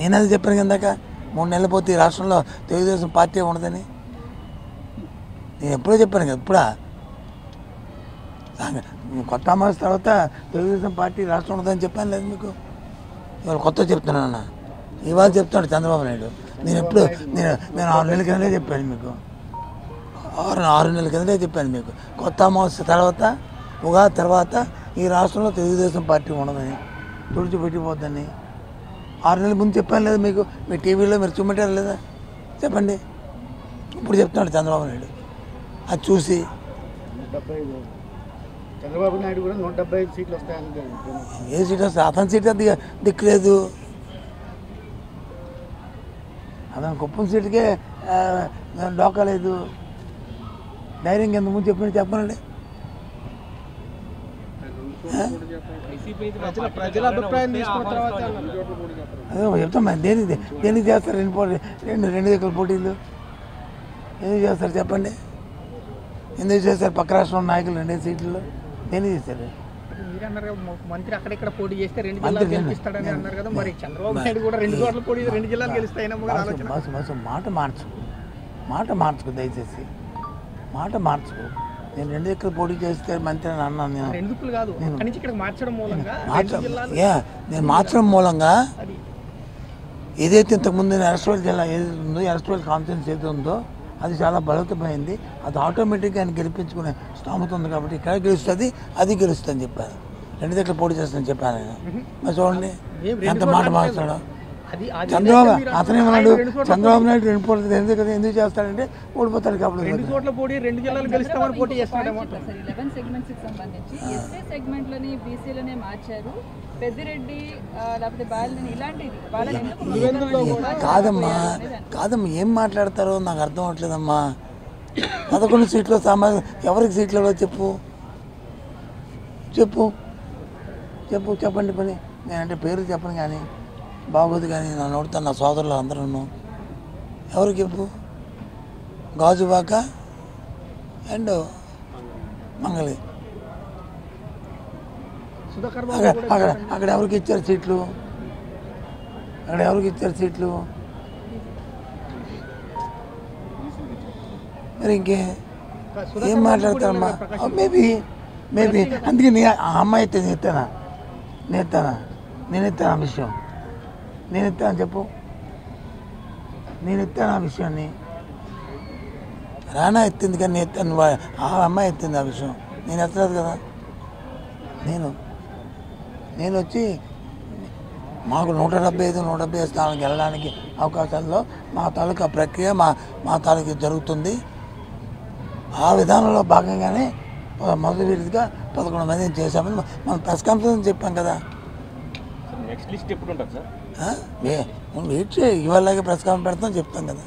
నేను అది చెప్పాను కిందాక 3 నెలలు పోతే ఈ రాష్ట్రంలో తెలుగుదేశం పార్టీ ఉండదని నేను ఎప్పుడో చెప్పాను కదా. ఇప్పుడా కొత్త అమావాస్య తర్వాత తెలుగుదేశం పార్టీ రాష్ట్రం ఉండదని చెప్పాను లేదు మీకు. ఇవాళ కొత్త చెప్తున్నాను, ఇవాళ చెప్తున్నాడు చంద్రబాబు నాయుడు. నేను ఎప్పుడు నేను 6 నెలల కిందనే చెప్పాను మీకు, 6 నెలల కిందనే చెప్పాను మీకు. కొత్త అమావాస్య తర్వాత ఉగాది తర్వాత ఈ రాష్ట్రంలో తెలుగుదేశం పార్టీ ఉండదని, తుడిచిపెట్టిపోద్దని 6 నెలల ముందు చెప్పాను లేదా మీకు. మీ టీవీలో మీరు చూపెట్టారు లేదా చెప్పండి. ఇప్పుడు చెప్తున్నాడు చంద్రబాబు నాయుడు. అది చూసి చంద్రబాబు నాయుడు కూడా 175 సీట్లు వస్తాయని. ఏ సీట్ వస్తే అతని సీట్ దిక్కులేదు. అతను కుప్పం సీటుకే డోకా లేదు. ధైర్యంగా ఎంత ముందు చెప్పనండి. అదే చెప్తాం మరి. దేనికి చేస్తారు రెండు దగ్గర పోటీలు ఎందుకు చేస్తారు చెప్పండి. ఎందుకు చేస్తారు? పక్క రాష్ట్రంలో నాయకులు 2 సీట్లలో దేనికి చేస్తారు? మంత్రి అక్కడెక్కడ పోటీ చేస్తే 2 జిల్లాలు గెలుస్తాడని అన్నారు కదా. మరి చంద్రబాబు నాయుడు కూడా 2 చోట్ల పోటీ 2 జిల్లాలు గెలుస్తాయని మాట మార్చుకో దయచేసి, మాట మార్చుకో. నేను 2 దగ్గర పోటీ చేస్తే మంత్రి అని అన్నాను. నేను మార్చడం మూలంగా ఏదైతే ఇంతకుముందు ఎరస్ట్రోల్ జిల్లా ఏదైతే ఉందో, ఎరస్ట్రోల్ కాన్ఫరెన్స్ ఏదైతే ఉందో అది చాలా బలవంతమైంది. అది ఆటోమేటిక్గా ఆయన గెలిపించుకునే స్థామత ఉంది కాబట్టి ఇక్కడ గెలుస్తుంది, అది గెలుస్తుంది అని చెప్పారు. 2 దగ్గర పోటీ చేస్తానని చెప్పాను ఆయన. మరి చూడండి ఎంత మాట మారుతాడో చంద్రబాబు. అతనేమన్నాడు? చంద్రబాబు నాయుడు 2 పోటీ ఎందుకు చేస్తాడంటే ఓడిపోతాడు కాబట్టి. 2 చోట్ల పోటీ 2 జిల్లాలు గెలుస్తామని పోటీ చేస్తాడేమో. 11 సెగ్మెంట్స్కి సంబంధించి ఎస్సీ సెగ్మెంట్లని బీసీలనే మార్చారు. పెద్దిరెడ్డి లేకపోతే బాలని ఇలాంటిది కాదమ్మా ఏం మాట్లాడతారో నాకు అర్థం అవట్లేదమ్మా. 11 సీట్లు ఎవరికి సీట్లు ఇవ్వదో చెప్పండి పని. నేనంటే పేరు చెప్పను కానీ బాగోదు, కానీ నా నోడుతాను నా సోదరులు అందరూ. ఎవరికి చెప్పు? గాజువాక అండ్ మంగళి. అక్కడ ఎవరికి ఇచ్చారు సీట్లు? మరి ఇంకే ఏం మాట్లాడతారమ్మా? మేబీ అందుకే ఆ అమ్మాయి అయితే నేను ఎత్తాను ఆ విషయం. నేను ఎత్తాను చెప్పు. నేను ఎత్తాను ఆ విషయాన్ని. రానా ఎత్తింది కానీ నేను ఎత్తాను. ఆ అమ్మాయి ఎత్తింది ఆ విషయం. నేను ఎత్తలేదు కదా. నేను వచ్చి మాకు 175 స్థానానికి వెళ్ళడానికి అవకాశాల్లో మా తాలూకా ప్రక్రియ మా తాలూకా జరుగుతుంది. ఆ విధానంలో భాగంగానే మొదటి విడిగా 11 మందిని చేశామని మనం ప్రెస్ కాన్ఫరెన్స్ చెప్పాం కదా. నెక్స్ట్ లిస్ట్ ఎప్పుడు ఉంటుంది సార్? వెయిట్ చేయి, ఇవాళ ప్రెస్ కాన్ఫరెన్స్ పెడతాం చెప్తాం కదా.